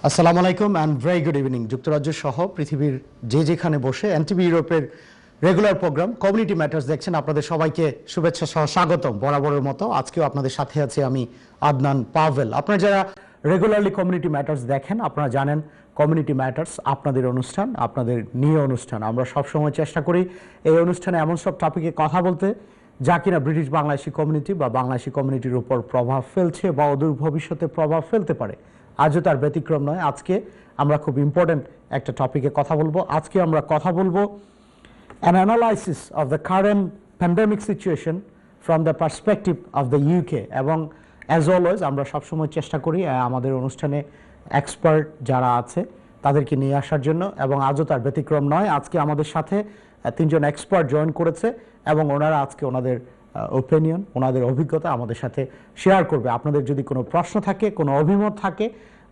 আসসালামু আলাইকুম and very good evening. যুক্তরাজ্য সহ পৃথিবীর যেখানে বসে এনটিভি ইউরোপের রেগুলার প্রোগ্রাম কমিউনিটি ম্যাটার্স দেখছেন, আপনাদের সবাইকে শুভেচ্ছা সহ স্বাগতম। বরাবরের মতো আজকেও আপনাদের সাথে আছি আমি আদনান পাভেল। আপনারা যারা রেগুলারলি কমিউনিটি ম্যাটার্স দেখেন আপনারা জানেন কমিউনিটি ম্যাটার্স আপনাদের অনুষ্ঠান, আপনাদের নিয়ে অনুষ্ঠান। আমরা সবসময় চেষ্টা করি এই অনুষ্ঠানে এমন সব টপিকে কথা বলতে যা কিনা ব্রিটিশ বাংলাদেশি কমিউনিটি বা বাংলাদেশি কমিউনিটির উপর প্রভাব ফেলছে বা অদূর ভবিষ্যতে প্রভাব ফেলতে পারে। আজও তার ব্যতিক্রম নয়। আজকে আমরা খুব ইম্পর্টেন্ট একটা টপিকে কথা বলবো। আজকে আমরা কথা বলবো an analysis of the current pandemic situation from the perspective of the UK, এবং অ্যাজ অলওয়েজ আমরা সবসময় চেষ্টা করি আমাদের অনুষ্ঠানে এক্সপার্ট যারা আছে তাদেরকে নিয়ে আসার জন্য, এবং আজও তার ব্যতিক্রম নয়। আজকে আমাদের সাথে তিনজন এক্সপার্ট জয়েন করেছে এবং ওনারা আজকে ওনাদের ওপিনিয়ন, ওনাদের অভিজ্ঞতা আমাদের সাথে শেয়ার করবে। আপনাদের যদি কোনো প্রশ্ন থাকে, কোনো অভিমত থাকে,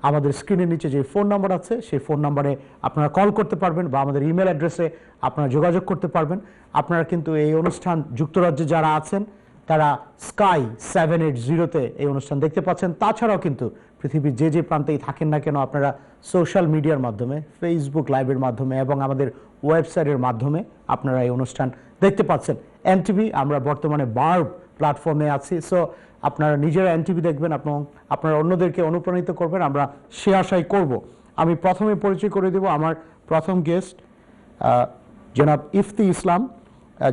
আমাদের স্ক্রিনের নিচে যে ফোন নাম্বার আছে সেই ফোন নাম্বারে আপনারা কল করতে পারবেন বা আমাদের ইমেল অ্যাড্রেসে আপনারা যোগাযোগ করতে পারবেন। আপনারা কিন্তু এই অনুষ্ঠান যুক্তরাজ্যে যারা আছেন তারা স্কাই 780-তে এই অনুষ্ঠান দেখতে পাচ্ছেন। তাছাড়াও কিন্তু পৃথিবীর যে প্রান্তেই থাকেন না কেন আপনারা সোশ্যাল মিডিয়ার মাধ্যমে, ফেসবুক লাইভের মাধ্যমে এবং আমাদের ওয়েবসাইটের মাধ্যমে আপনারা এই অনুষ্ঠান দেখতে পাচ্ছেন। এনটিভি আমরা বর্তমানে বার্ব প্ল্যাটফর্মে আছি। সো আপনারা নিজেরা এনটিভি দেখবেন এবং আপনারা অন্যদেরকে অনুপ্রাণিত করবেন, আমরা সে আশাই করব। আমি প্রথমে পরিচয় করে দেব আমার প্রথম গেস্ট জনাব ইফতি ইসলাম।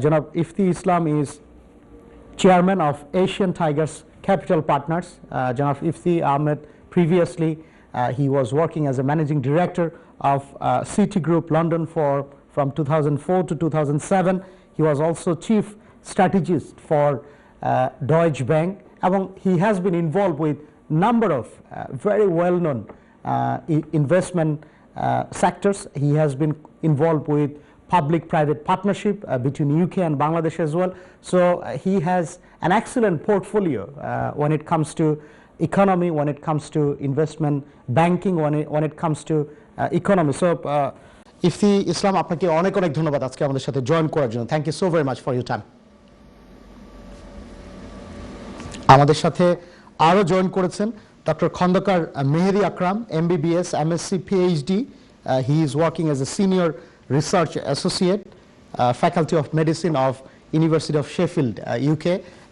জনাব ইফতি ইসলাম is Chairman of Asian Tigers Capital Partners. Janab Ifti Ahmed, previously he was working as a managing director of City Group London from 2004 to 2007. He was also chief strategist for Deutsche Bank, and he has been involved with number of very well-known investment sectors. He has been involved with public-private partnership between UK and Bangladesh as well. So he has an excellent portfolio when it comes to economy, when it comes to investment banking, when it comes to economy. So Ifti Islam, আপনাকে অনেক অনেক ধন্যবাদ আজকে আমাদের সাথে join করার জন্য। Thank you so very much for your time. আমাদের সাথে আরও জয়েন করেছেন doctor Khandakar Mehedi Akram, MBBS, MSc, PhD. He is working as a senior research associate, faculty of medicine of University of Sheffield, UK.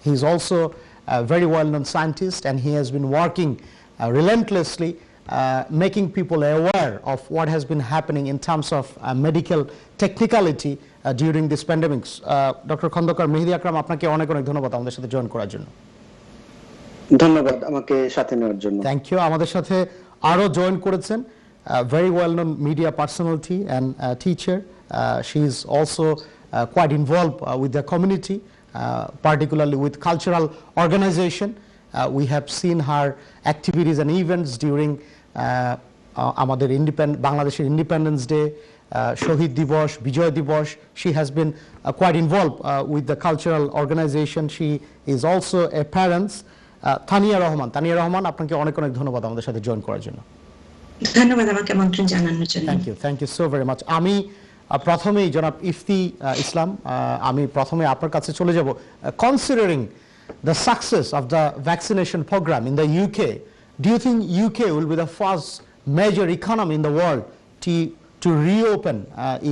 He is also a very well-known scientist, and he has been working relentlessly making people aware of what has been happening in terms of medical technicality during this pandemic. Dr. Khandakar Mehedi Akram, আপনাকে অনেক অনেক ধন্যবাদ আমাদের সাথে join করার জন্য। ধন্যবাদ আমাকে সাথে নেওয়ার জন্য। Thank you. আমাদের সাথে আরও জয়েন করেছেন very well-known media personality and teacher. She is also quite involved with the community, particularly with cultural organization. We have seen her activities and events during আমাদের Bangladesh Independence Day, Shohid Dibosh, Bijoy Dibosh. She has been quite involved with the cultural organization. She is also a parent. Tania Rahman, আপনাকে অনেক অনেক ধন্যবাদ আমাদের সাথে join করার জন্য। ধন্যবাদ আমাকে আমন্ত্রণ জানানোর জন্য। Thank you so very much. আমি প্রথমেই জনাব ইফতি ইসলাম, আমি প্রথমে আপনার কাছে চলে যাব। Considering the success of the vaccination programme in the UK, do you think UK will be the first major economy in the world to reopen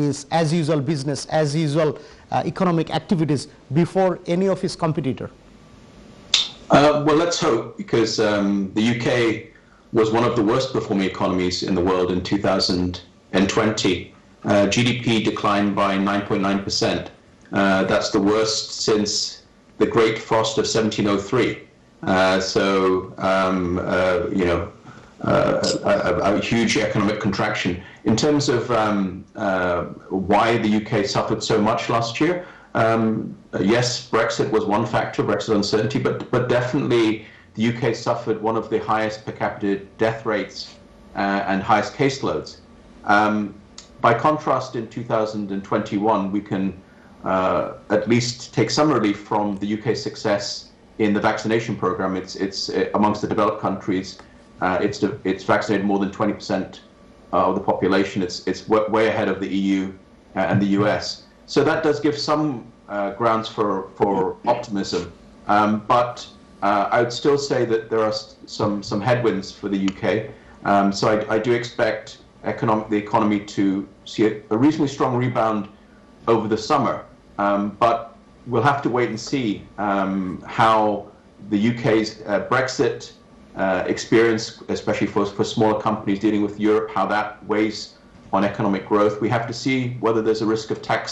is as usual business, as usual economic activities before any of its competitor? Well, let's hope, because the UK was one of the worst performing economies in the world in 2020. GDP declined by 9.9%. That's the worst since the Great Frost of 1703. A huge economic contraction. In terms of why the UK suffered so much last year, yes, Brexit was one factor, Brexit uncertainty, but definitely the UK suffered one of the highest per capita death rates and highest caseloads. By contrast, in 2021, we can at least take some relief from the UK's success in the vaccination program. It's amongst the developed countries, it's vaccinated more than 20% of the population. It's way ahead of the EU and the US. So that does give some grounds for optimism, but I would still say that there are some headwinds for the UK. So I do expect the economy to see a reasonably strong rebound over the summer. But we'll have to wait and see how the UK's Brexit experience, especially for smaller companies dealing with Europe, how that weighs on economic growth. We have to see whether there's a risk of tax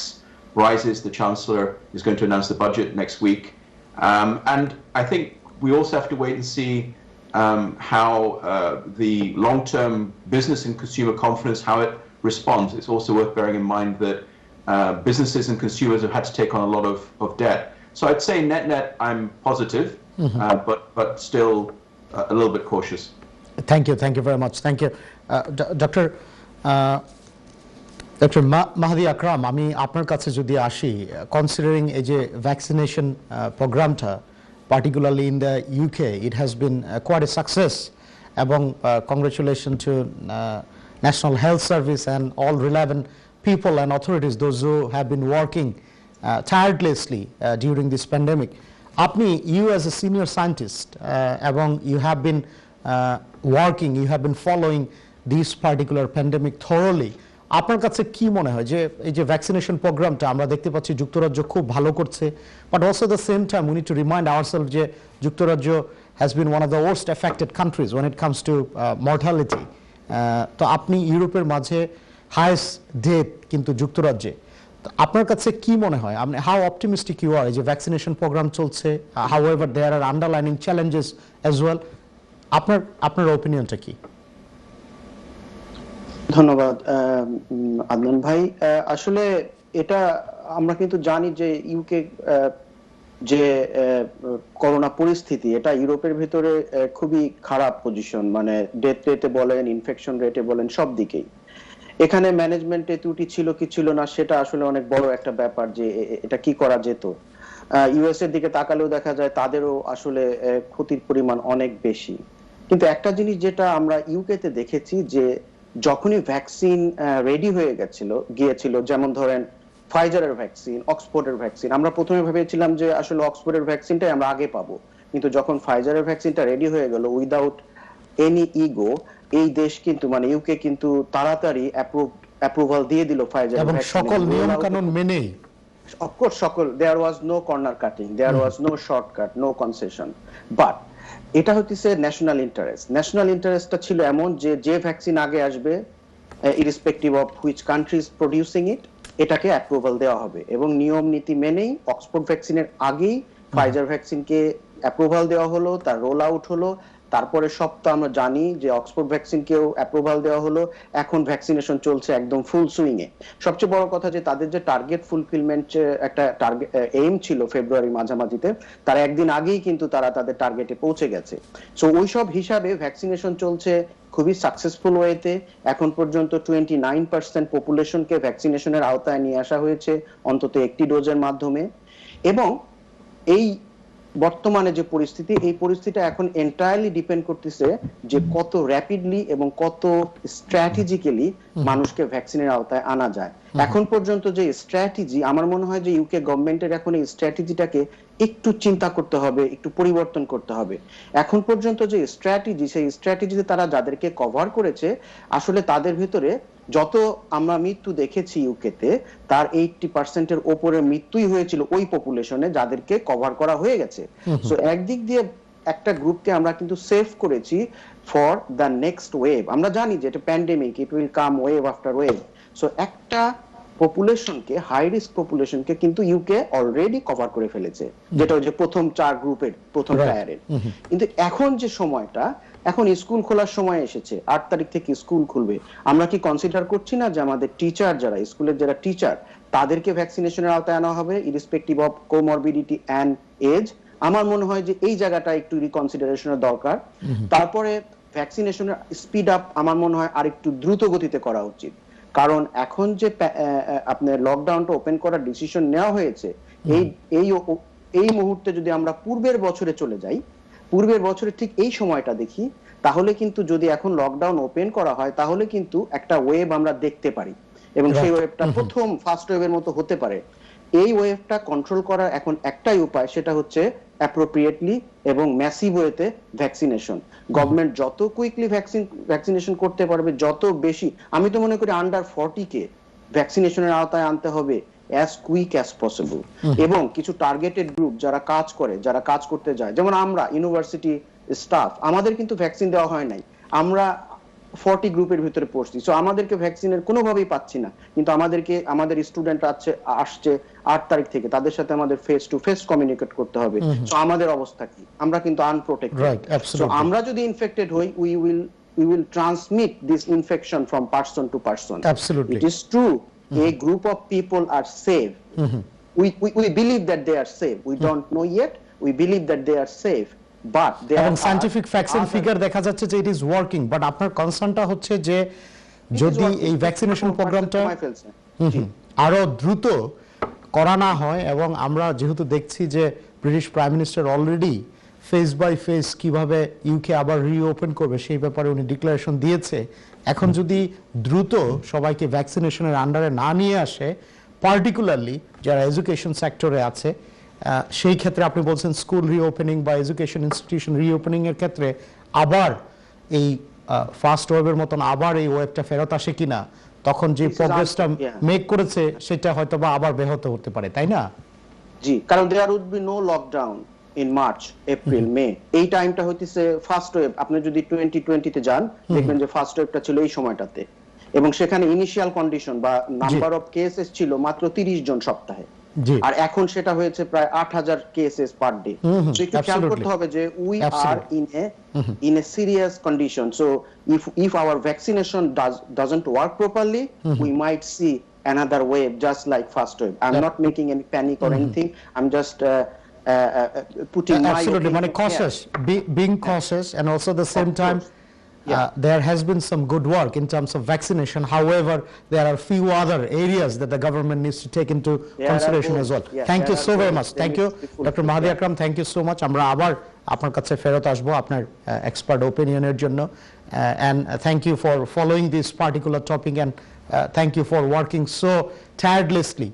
rises. The Chancellor is going to announce the budget next week. And I think we also have to wait and see how the long-term business and consumer confidence, how it responds. It's also worth bearing in mind that businesses and consumers have had to take on a lot of debt. So I'd say net, I'm positive, but still a little bit cautious. Thank you very much. Thank you. Dr. Mahdi Akram, আমি আপনার কাছে যদি আসি, considering এই যে vaccination programটা, particularly in the UK, it has been quite a success, এবং congratulations to National Health Service and all relevant people and authorities, those who have been working tirelessly during this pandemic. আপনি, you as a senior scientist, এবং you have been working, you have been following this particular pandemic thoroughly. আপনার কাছে কি মনে হয় যে এই যে ভ্যাকসিনেশন প্রোগ্রামটা আমরা দেখতে পাচ্ছি যুক্তরাজ্য খুব ভালো করছে, but also the same time we need to remind ourselves যে যুক্তরাজ্য has been one of the worst affected countries when it comes to mortality. তো আপনি ইউরোপের মাঝে হাইয়েস্ট ডেথ কিন্তু যুক্তরাজ্যে। আপনার কাছে কি মনে হয়, আপনি হাউ অপটিমিস্টিক ইউ আর, এই যে ভ্যাকসিনেশন প্রোগ্রাম চলছে, however there R underlining challenges as well, আপনার ওপিনিয়নটা কি? ধন্যবাদ আদনান ভাই। আসলে এটা আমরা কিন্তু জানি যে ইউকে যে করোনা পরিস্থিতি, এটা ইউরোপের ভিতরে খুবই খারাপ পজিশন, মানে ডেথ রেটে বলেন, ইনফেকশন রেটে বলেন, সব দিকেই। এখানে ম্যানেজমেন্টে ত্রুটি ছিল কি ছিল না সেটা আসলে অনেক বড় একটা ব্যাপার, যে এটা কি করা যেত। ইউএস এর দিকে তাকালেও দেখা যায় তাদেরও আসলে ক্ষতির পরিমাণ অনেক বেশি। কিন্তু একটা জিনিস যেটা আমরা ইউকে তে দেখেছি, যে যখনই ভ্যাকসিন রেডি হয়ে গিয়েছিল, যেমন ধরেন ফাইজারের ভ্যাকসিন, অক্সফোর্ডের ভ্যাকসিন, আমরা প্রথমে ভেবেছিলাম যে আসলে অক্সফোর্ডের ভ্যাকসিনটাই আমরা আগে পাবো, কিন্তু যখন ফাইজারের ভ্যাকসিনটা রেডি হয়ে গেল উইদাউট এনি ইগো, এই দেশ কিন্তু মানে ইউকে কিন্তু তাড়াতাড়ি অ্যাপ্রুভাল দিয়ে দিল ফাইজারের ভ্যাকসিন, এবং সকল নিয়ম কানুন মেনেই। Of course there was no corner cutting, there was no shortcut, no concession, but এটা হচ্ছে ন্যাশনাল ইন্টারেস্ট। ন্যাশনাল ইন্টারেস্টটা ছিল এমন যে ভ্যাকসিন আগে আসবে, irrespective of which country is producing it, এটাকে অ্যাপ্রুভাল দেওয়া হবে, এবং নিয়ম নীতি মেনেই অক্সফোর্ড ভ্যাকসিনের আগেই ফাইজার ভ্যাকসিনকে অ্যাপ্রুভাল দেওয়া হলো, তার রোল আউট হলো। তারপরে সপ্তাহ আমরা জানি যে অক্সফোর্ড ভ্যাকসিনকেও অ্যাপ্রুভাল দেওয়া হলো, এখন ভ্যাকসিনেশন চলছে একদম ফুল সুইং এ। সবচেয়ে বড় কথা যে তাদের যে টার্গেট ফুলফিলমেন্ট একটা টার্গেট এইম ছিল ফেব্রুয়ারি মাঝামাঝিতে, তার একদিন আগেই কিন্তু তারা তাদের টার্গেটে পৌঁছে গেছে। সো ওই সব হিসাবে ভ্যাকসিনেশন চলছে খুবই সাকসেসফুল ওয়েতে। এখন পর্যন্ত 29% পপুলেশনকে ভ্যাকসিনেশনের আওতায় নিয়ে আসা হয়েছে অন্তত একটি ডোজের মাধ্যমে। এবং এই বর্তমানে যে পরিস্থিতি, এই পরিস্থিতিটা এখন এন্টায়ারলি ডিপেন্ড করতেছে যে কত র্যাপিডলি এবং কত স্ট্র্যাটেজিক্যালি মানুষকে ভ্যাকসিনের আওতায় আনা যায়। এখন পর্যন্ত যে স্ট্র্যাটেজি, আমার মনে হয় যে ইউকে গভর্নমেন্টের এখন এই স্ট্র্যাটেজিটাকে একটু চিন্তা করতে হবে, একটু পরিবর্তন করতে হবে। এখন পর্যন্ত যে স্ট্র্যাটেজি, সেই স্ট্র্যাটেজিতে তারা যাদেরকে কভার করেছে, আসলে তাদের ভিতরে যত আমরা মৃত্যু দেখেছি ইউকেতে, তার 80% এর উপরে মৃত্যুই হয়েছিল ওই পপুলেশনে যাদেরকে কভার করা হয়ে গেছে। সো একদিক দিয়ে একটা গ্রুপকে আমরা কিন্তু সেভ করেছি ফর দ্য নেক্সট ওয়েভ। আমরা জানি যে এটা pandemic, it will come wave after wave. So একটা পপুলেশনকে, হাই রিস্ক পপুলেশনকে কিন্তু ইউকে অলরেডি কভার করে ফেলেছে, যেটা হচ্ছে প্রথম 4 গ্রুপের প্রথম টায়ারের। কিন্তু এখন যে সময়টা, এখন স্কুল খোলার সময় এসেছে, 8 তারিখ থেকে স্কুল খুলবে। আমরা কি কনসিডার করছি না যে আমাদের টিচার যারা, স্কুলের যারা টিচার, তাদেরকে ভ্যাকসিনেশনের আওতায় আনা হবে irrespective of comorbidity and age? আমার মনে হয় যে এই জায়গাটা একটু রিকনসিডারেশনের দরকার। তারপরে ভ্যাকসিনেশনের স্পিড আপ আমার মনে হয় আরেকটু দ্রুত গতিতে করা উচিত, কারণ এখন যে আপনার লকডাউনটা ওপেন করার ডিসিশন নেওয়া হয়েছে, এই মুহূর্তে যদি আমরা পূর্বের বছরে চলে যাই, পূর্বের বছরে ঠিক এই সময়টা দেখি, তাহলে কিন্তু যদি এখন লকডাউন ওপেন করা হয়, তাহলে কিন্তু একটা ওয়েভ আমরা দেখতে পারি, এবং সেই ওয়েভটা প্রথম ফার্স্ট ওয়েভের মতো হতে পারে। এই ওয়েভটা কন্ট্রোল করার এখন একটাই উপায়, সেটা হচ্ছে অ্যাপ্রোপ্রিয়েটলি এবং ম্যাসিভ ওয়েতে ভ্যাকসিনেশন। গভর্নমেন্ট যত কুইকলি ভ্যাকসিনেশন করতে পারবে, যত বেশি, আমি তো মনে করি আন্ডার 40 কে ভ্যাকসিনেশনের আওতায় আনতে হবে as quick as possible। এবং কিছু টার্গেটেড গ্রুপ যারা কাজ করে, যারা কাজ করতে যায়, যেমন আমরা ইউনিভার্সিটি স্টাফ, আমাদের কিন্তু ভ্যাকসিন দেওয়া হয় নাই, আমরা 40 গ্রুপের ভিতরে পড়ছি, সো আমাদেরকে ভ্যাকসিনের কোনোভাবেই পাচ্ছি না। কিন্তু আমাদের স্টুডেন্ট আসছে 8 তারিখ থেকে, তাদের সাথে আমাদের ফেস টু ফেস কমিউনিকেট করতে হবে। সো আমাদের অবস্থা কি? আমরা কিন্তু আনপ্রোটেক্টেড। সো আমরা যদি ইনফেক্টেড হই, we will transmit this infection from person to person. Absolutely. It is true. A group of people are safe. We believe that they are safe. We don't know yet. We believe that they are safe. But there এবং are scientific facts and figure দেখা যাচ্ছে যে it is working, but আপনার কনসার্নটা হচ্ছে যে যদি এই vaccination প্রোগ্রামটা আরো দ্রুত করা না হয়, এবং আমরা যেহেতু দেখছি যে British prime minister already face by face কিভাবে ইউকে আবার রিওপেন করবে সেই ব্যাপারে উনি ডিক্লারেশন দিয়েছে, এখন যদি দ্রুত সবাইকে ভ্যাকসিনেশনের আন্ডারে না নিয়ে আসে, পার্টিকুলারলি যারা এডুকেশন সেক্টরে আছে, সেই ক্ষেত্রে আপনি বলছেন স্কুল রিওপেনিং বা এডুকেশন ইনস্টিটিউশন রিওপেনিং এর ক্ষেত্রে আবার এই ফার্স্ট ওয়েভের মতন আবার এই ওয়েভটা ফেরত আসে কিনা, তখন যে প্রোগ্রেসটা মেক করেছে সেটা হয়তো বা আবার ব্যাহত হতে পারে, তাই না? জি, কারণ there would be no lockdown in March, April, May. এই টাইমটা হইতেছে ফার্স্ট ওয়েভ। আপনি যদি 2020 তে যান, দেখবেন যে ফার্স্ট ওয়েভটা ছিল এই সময়টাতে, এবং সেখানে ইনিশিয়াল কন্ডিশন বা নাম্বার অফ কেসেস ছিল মাত্র 30 জন সপ্তাহে, আর এখন সেটা হয়েছে প্রায় 8000 কেসেস পার ডে। সো একটু খেয়াল করতে হবে যে we are in a serious condition. So if our vaccination doesn't work properly, we might see another wave just like first wave. I'm not making any panic or anything. I'm just putting my absolutely মানে cautious, being cautious, and also at the same time there has been some good work in terms of vaccination. However, there are few other areas that the government needs to take into consideration as well. Thank you so very much. Thank you, Dr. Mahdi Akram. Thank you so much. আমরা আবার আপনার কাছে ফেরত আসবো আপনার expert ওপিনিয়নের জন্য, and thank you for following this particular topic, and thank you for working so tirelessly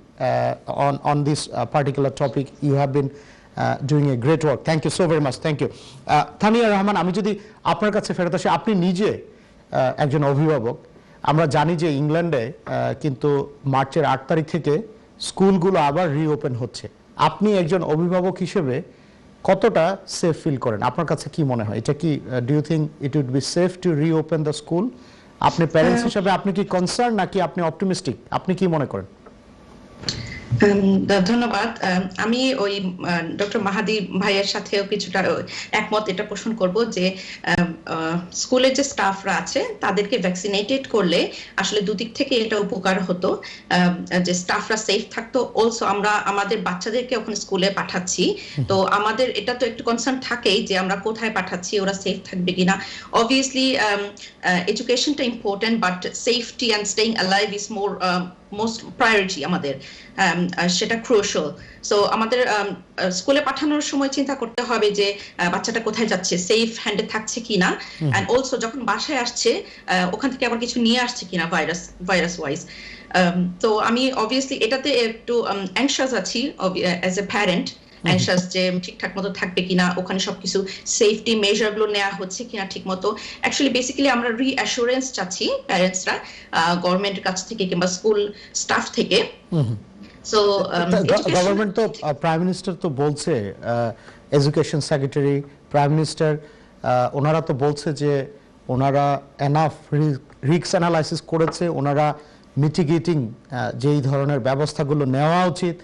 on this particular topic. You have been doing a great work. Thank you so very much. Thank you. Tania Rahman, আমি যদি আপনার কাছে ফেরত আসি, আপনি নিজে একজন অভিভাবক। আমরা জানি যে ইংল্যান্ডে কিন্তু মার্চের 8 তারিখ থেকে স্কুলগুলো আবার রিওপেন হচ্ছে। আপনি একজন অভিভাবক হিসেবে কতটা সেফ ফিল করেন? আপনার কাছে কি মনে হয়, এটা কি do you think it would be safe to reopen the school? আপনি প্যারেন্টস হিসেবে আপনি কি কনসার্ন নাকি আপনি অপটিমিস্টিক? আপনি কি মনে করেন? ধন্যবাদ। আমি ওই ডক্টর মাহাদি ভাইয়ের সাথেও কিছুটা একমত এটা পোষণ করব যে স্কুলের যে স্টাফরা আছে তাদেরকে ভ্যাকসিনেটেড করলে আসলে দুদিক থেকে এটা উপকার হতো, যে স্টাফরা সেফ থাকতো, অলসো আমরা আমাদের বাচ্চাদেরকে ওখানে স্কুলে পাঠাচ্ছি, তো আমাদের এটা তো একটু কনসার্ন থাকেই যে আমরা কোথায় পাঠাচ্ছি, ওরা সেফ থাকবে কিনা। অবভিয়াসলি এডুকেশনটা important, but safety and staying alive is most priority আমাদের, সেটা ক্রুশাল। সো আমাদের স্কুলে পাঠানোর সময় চিন্তা করতে হবে যে বাচ্চাটা কোথায় যাচ্ছে, সেফ হ্যান্ডে থাকছে কিনা, এন্ড অলসো যখন বাসায় আসছে ওখান থেকে আবার কিছু নিয়ে আসছে কিনা ভাইরাস ওয়াইজ। তো আমি অবভিয়াসলি এটাতে একটু অ্যাংশাস আছি অ্যাজ এ প্যারেন্ট, অ্যাংশাস যে ঠিকঠাক মতো থাকবে কিনা, ওখানে সবকিছু সেফটি মেজার গুলো নেওয়া হচ্ছে কিনা ঠিক মতো। অ্যাকচুয়ালি বেসিক্যালি আমরা রিঅ্যাসুরেন্স চাচ্ছি প্যারেন্টসরা গভর্নমেন্টের কাছ থেকে কিংবা স্কুল স্টাফ থেকে। সো গভর্নমেন্ট তো প্রাইম মিনিস্টার তো বলছে, এডুকেশন সেক্রেটারি, প্রাইম মিনিস্টার ওনারা তো বলছে যে ওনারা এনাফ রিস্ক অ্যানালাইসিস করেছে, ওনারা মিটিগেটিং যেই ধরনের ব্যবস্থাগুলো নেওয়া উচিত,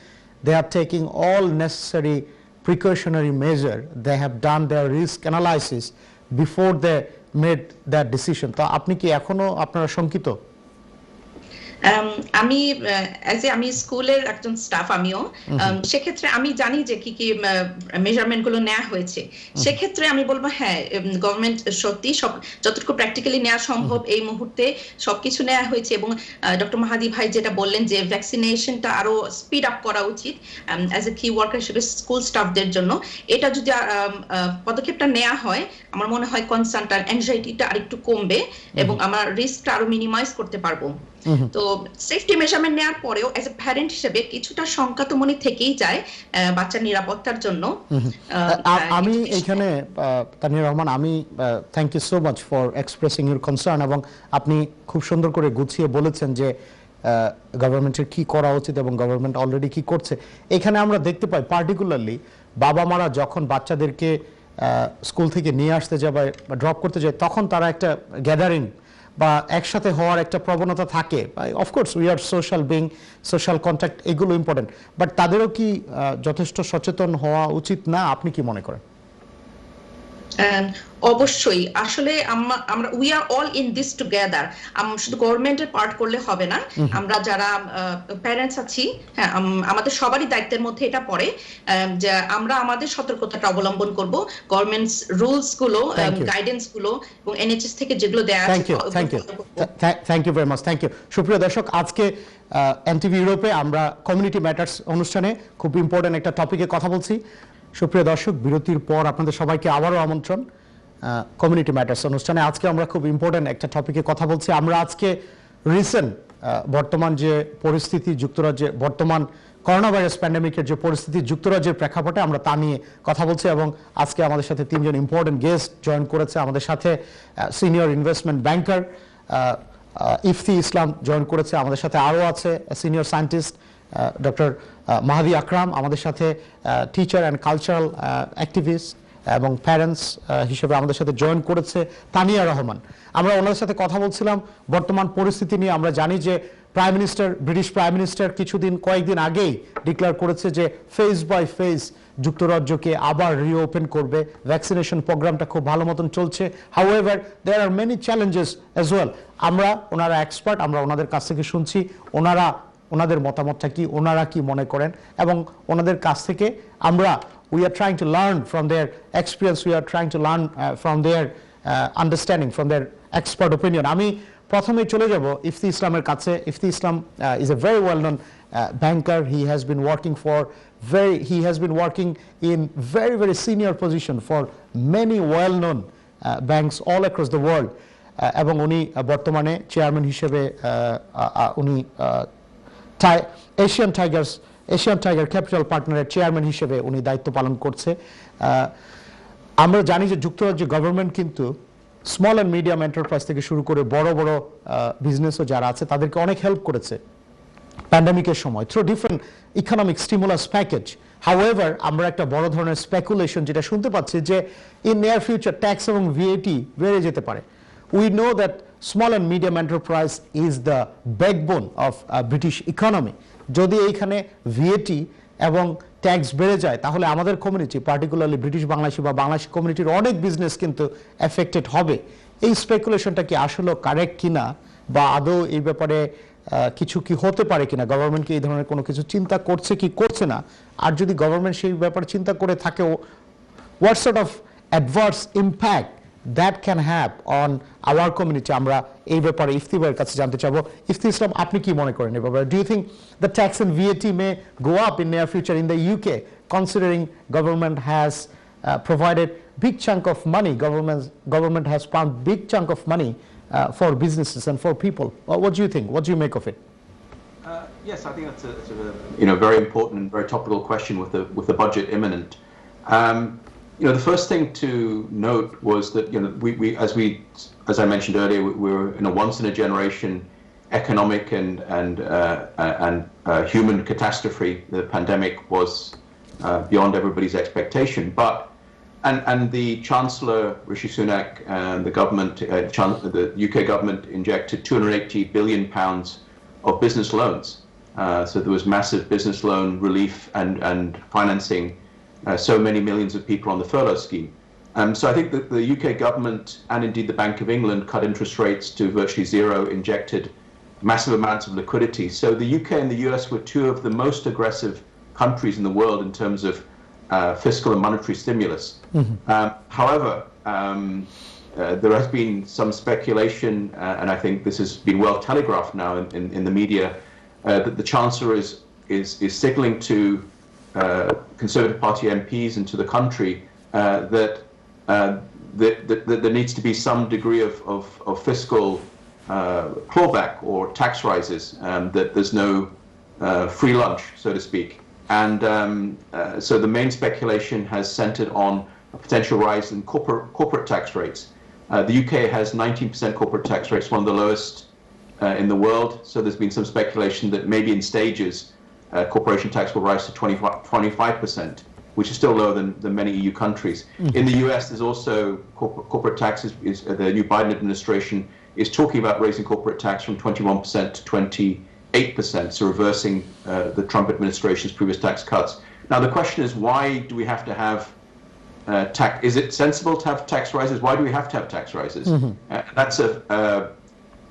they are taking all necessary precautionary measure, they have done their risk analysis before they made that decision. তো আপনি কি এখনো আপনারা শঙ্কিত? আমি স্কুলের একজন স্টাফ, আমিও সেক্ষেত্রে আমি জানি যে কি কি মেজারমেন্ট গুলো নেওয়া হয়েছে। সেক্ষেত্রে আমি বলবো হ্যাঁ, গভর্নমেন্ট সত্যি সব যতটুকু প্র্যাকটিক্যালি নেওয়া সম্ভব এই মুহূর্তে সবকিছু নেওয়া হয়েছে, এবং ডক্টর মাহাদি ভাই যেটা বললেন যে ভ্যাকসিনেশনটা আরো স্পিড আপ করা উচিত অ্যাজ এ কি ওয়ার্কার হিসেবে স্কুল স্টাফদের জন্য, এটা যদি পদক্ষেপটা নেওয়া হয় আমার মনে হয় কনসার্নটা, অ্যাংজাইটিটা আরেকটু কমবে এবং আমরা রিস্কটা আরো মিনিমাইজ করতে পারবো। তো সেফটি মেজারমেন্ট নেওয়ার পরেও অ্যাজ এ প্যারেন্ট হিসেবে কিছুটা শঙ্কা তো মনে থেকেই যায় বাচ্চার নিরাপত্তার জন্য। আমি এখানে তানিয়া রহমান, আমি thank you so much for expressing your concern, এবং আপনি খুব সুন্দর করে গুছিয়ে বলেছেন যে গভর্নমেন্টের কি করা উচিত এবং গভর্নমেন্ট অলরেডি কি করছে। এখানে আমরা দেখতে পাই পার্টিকুলারলি বাবা মারা যখন বাচ্চাদেরকে স্কুল থেকে নিয়ে আসতে যায় বা ড্রপ করতে যায়, তখন তারা একটা গ্যাদারিং বা একসাথে হওয়ার একটা প্রবণতা থাকে। Of course we are social being, social contact, এগুলো ইম্পর্টেন্ট, বাট তাদেরও কি যথেষ্ট সচেতন হওয়া উচিত না? আপনি কি মনে করেন? অবশ্যই, আসলে আমরা we are all in this together. শুধু গভর্নমেন্টের পার্ট করলে হবে না, আমরা যারা প্যারেন্টস আছি, হ্যাঁ, আমাদের সবারই দায়িত্বের মধ্যে এটা পড়ে যে আমরা আমাদের সতর্কতাটা অবলম্বন করব। গভর্নমেন্টস রুলস গুলো, গাইডেন্স গুলো এবং এনএইচএস থেকে যেগুলো দেয়া আছে। Thank you very much, thank you. সুপ্রিয় দর্শক, আজকে এনটিভি ইউরোপে আমরা কমিউনিটি ম্যাটার্স অনুষ্ঠানে খুব ইম্পর্টেন্ট একটা টপিকে কথা বলছি। সুপ্রিয় দর্শক, বিরতির পর আপনাদের সবাইকে আবারও আমন্ত্রণ কমিউনিটি ম্যাটার্স অনুষ্ঠানে। আজকে আমরা খুব ইম্পর্টেন্ট একটা টপিকে কথা বলছি। আমরা আজকে রিসেন্ট বর্তমান যে পরিস্থিতি যুক্তরাজ্যে, বর্তমান করোনা ভাইরাস প্যান্ডেমিকের যে পরিস্থিতি যুক্তরাজ্যের প্রেক্ষাপটে, আমরা তা নিয়ে কথা বলছি। এবং আজকে আমাদের সাথে তিনজন ইম্পর্টেন্ট গেস্ট জয়েন করেছে। আমাদের সাথে সিনিয়র ইনভেস্টমেন্ট ব্যাংকার ইফতি ইসলাম জয়েন করেছে। আমাদের সাথে আরও আছে সিনিয়র সায়েন্টিস্ট ডক্টর মাহাদি আকরাম, আমাদের সাথে টিচার অ্যান্ড কালচারাল অ্যাক্টিভিস্ট এবং প্যারেন্টস হিসেবে আমাদের সাথে জয়েন করেছে তানিয়া রহমান। আমরা ওনাদের সাথে কথা বলছিলাম বর্তমান পরিস্থিতি নিয়ে। আমরা জানি যে ব্রিটিশ প্রাইম মিনিস্টার কয়েকদিন আগেই ডিক্লেয়ার করেছে যে ফেজ বাই ফেজ যুক্তরাজ্যকে আবার রিওপেন করবে। ভ্যাকসিনেশন প্রোগ্রামটা খুব ভালো মতন চলছে। However there are many challenges as well. ওনারা এক্সপার্ট, আমরা ওনাদের কাছ থেকে শুনছি ওনাদের মতামতটা কি, ওনারা কি মনে করেন, এবং ওনাদের কাছ থেকে আমরা we are trying to learn from their experience, we are trying to learn from their understanding, from their expert opinion. আমি প্রথমে চলে যাব ইফতি ইসলামের কাছে। ইফতি ইসলাম is a very well known banker. He has been working in very senior position for many well known banks all across the world, এবং উনি বর্তমানে chairman হিসেবে উনি এশিয়ান টাইগার ক্যাপিটাল পার্টনারের চেয়ারম্যান হিসেবে উনি দায়িত্ব পালন করছে। আমরা জানি যে যুক্তরাজ্য গভর্নমেন্ট কিন্তু স্মল অ্যান্ড মিডিয়াম এন্টারপ্রাইজ থেকে শুরু করে বড় বড় বিজনেসও যারা আছে তাদেরকে অনেক হেল্প করেছে প্যান্ডেমিকের সময় through different economic stimulus package. However আমরা একটা বড় ধরনের স্পেকুলেশন যেটা শুনতে পাচ্ছি যে ইন নিয়ার ফিউচার ট্যাক্স এবং ভিএটি বেড়ে যেতে পারে। We know that small and medium enterprise is the backbone of British economy. যদি এইখানে ভিএটি এবং ট্যাক্স বেড়ে যায় তাহলে আমাদের কমিউনিটি, পার্টিকুলারলি ব্রিটিশ বাংলাদেশি বা বাংলাদেশি কমিউনিটির অনেক বিজনেস কিন্তু এফেক্টেড হবে। এই স্পেকুলেশনটা কি আসলে কারেক্ট কিনা, বা আদৌ এই ব্যাপারে কিছু কি হতে পারে কিনা, গভর্নমেন্ট কি এই ধরনের কোনো কিছু চিন্তা করছে কি করছে না, আর যদি গভর্নমেন্ট সেই ব্যাপারে চিন্তা করে থাকে, what sort of adverse impact that can have on our community, আমরা এই ব্যাপারে ইফতি ভাইয়ের কাছে জানতে চাবো। ইফতি ইসলাম, আপনি কি মনে করেন এই ব্যাপারে? Do you think the tax and VAT may go up in near future in the UK, considering government has provided big chunk of money, government has pumped big chunk of money for businesses and for people? What do you think? What do you make of it? Yes, I think that's a very important and very topical question with the budget imminent. The first thing to note was that as I mentioned earlier, we were in a once-in-a-generation economic and human catastrophe. The pandemic was beyond everybody's expectation. And the Chancellor Rishi Sunak and the government, the UK government, injected £280 billion of business loans. So there was massive business loan relief and financing. So many millions of people on the furlough scheme. So I think that the UK government and indeed the Bank of England cut interest rates to virtually zero, injected massive amounts of liquidity. So the UK and the US were two of the most aggressive countries in the world in terms of fiscal and monetary stimulus. However, there has been some speculation, and I think this has been well telegraphed now in the media, that the Chancellor is signaling to Conservative Party MPs into the country that there needs to be some degree of fiscal clawback or tax rises, that there's no free lunch, so to speak. And so the main speculation has centered on a potential rise in corporate tax rates. The UK has 19% corporate tax rates, one of the lowest in the world. So there's been some speculation that maybe in stages, corporation tax will rise to 25%, which is still lower than many EU countries. In the US, there's also corporate taxes. The new Biden administration is talking about raising corporate tax from 21% to 28%, so reversing the Trump administration's previous tax cuts. Now, the question is, why do we have to have tax? Is it sensible to have tax rises? Why do we have to have tax rises?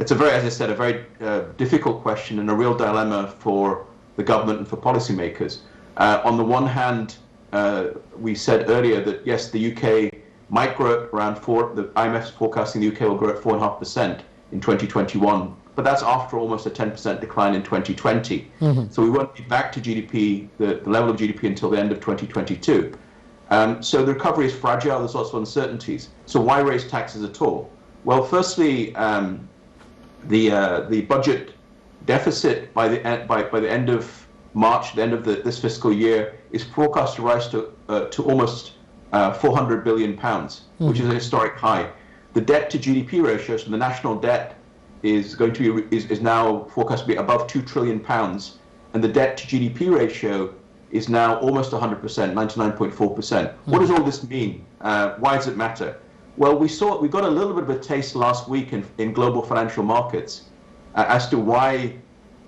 It's a very, as I said, a very difficult question and a real dilemma for the government and for policymakers. On the one hand, we said earlier that yes, the UK might grow at around the IMF is forecasting the UK will grow at 4.5% in 2021, but that's after almost a 10% decline in 2020. So we won't be back to GDP, the level of GDP until the end of 2022. So the recovery is fragile, there's lots of uncertainties. So why raise taxes at all? Well, firstly, the budget deficit by the end of March, the end of this fiscal year, is forecast to rise to almost 400 billion pounds, which is a historic high. The debt to GDP ratio, so the national debt, is going to be is now forecast to be above 2 trillion pounds, and the debt to GDP ratio is now almost 100%, 99.4%. What does all this mean? Why does it matter? Well, we got a little bit of a taste last week in global financial markets as to why,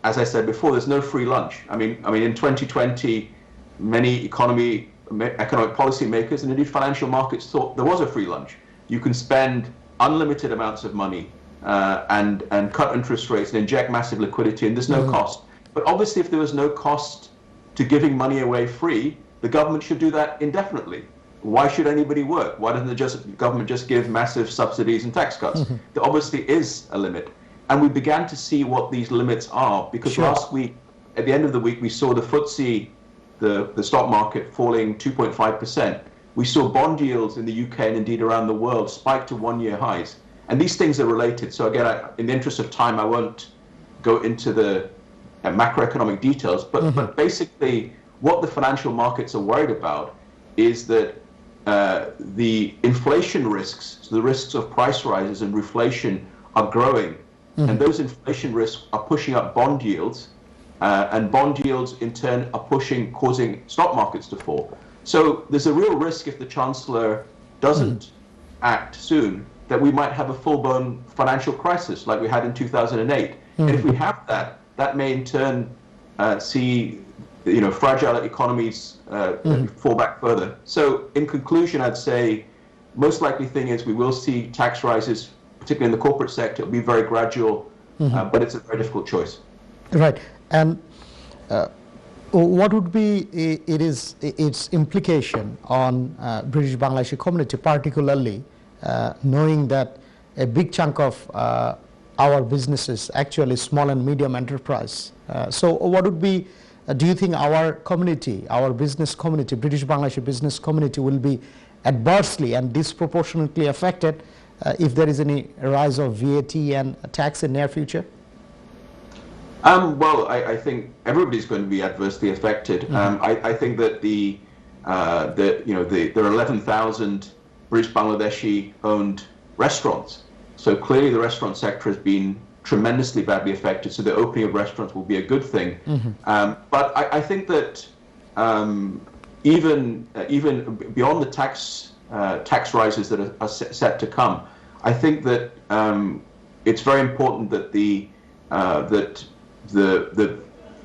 as I said before, there's no free lunch. I mean, in 2020, many economic policy makers and indeed financial markets thought there was a free lunch. You can spend unlimited amounts of money and cut interest rates and inject massive liquidity, and there's no cost. But obviously, if there was no cost to giving money away free, the government should do that indefinitely. Why should anybody work? Why doesn't the government just give massive subsidies and tax cuts? There obviously is a limit. And we began to see what these limits are, because last week, at the end of the week, we saw the FTSE, the stock market, falling 2.5%. We saw bond yields in the UK and indeed around the world spike to one-year highs. And these things are related. So again, in the interest of time, I won't go into the macroeconomic details, but basically what the financial markets are worried about is that the inflation risks, so the risks of price rises and reflation, are growing. And those inflation risks are pushing up bond yields, and bond yields in turn are causing stock markets to fall. So there's a real risk, if the Chancellor doesn't act soon, that we might have a full-blown financial crisis like we had in 2008. And if we have that, that may in turn see fragile economies fall back further. So in conclusion, I'd say most likely thing is we will see tax rises, particularly in the corporate sector. It'll be very gradual, but it's a very difficult choice. Right. And what would be its implication on British Bangladeshi community, particularly knowing that a big chunk of our businesses actually small and medium enterprise. So what would be, do you think our community, our business community, British Bangladeshi business community, will be adversely and disproportionately affected if there is any rise of VAT and tax in near future? Well, I think everybody's going to be adversely affected. I think that there are 11,000 British Bangladeshi-owned restaurants. So clearly the restaurant sector has been tremendously badly affected. So the opening of restaurants will be a good thing. But I think that even beyond the tax rises that are set to come, I think that it's very important that the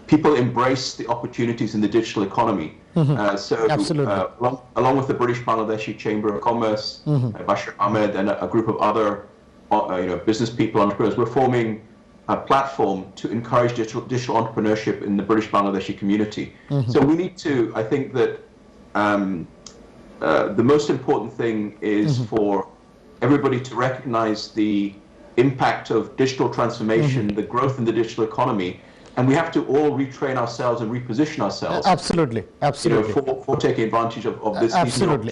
people embrace the opportunities in the digital economy. Along with the British Bangladeshi Chamber of Commerce, Bashir Ahmed and a group of other business people, entrepreneurs, we're forming a platform to encourage digital entrepreneurship in the British Bangladeshi community. So we need to, I think that the most important thing is for everybody to recognize the impact of digital transformation, the growth in the digital economy, and we have to all retrain ourselves and reposition ourselves. Absolutely. For taking advantage of this. Absolutely.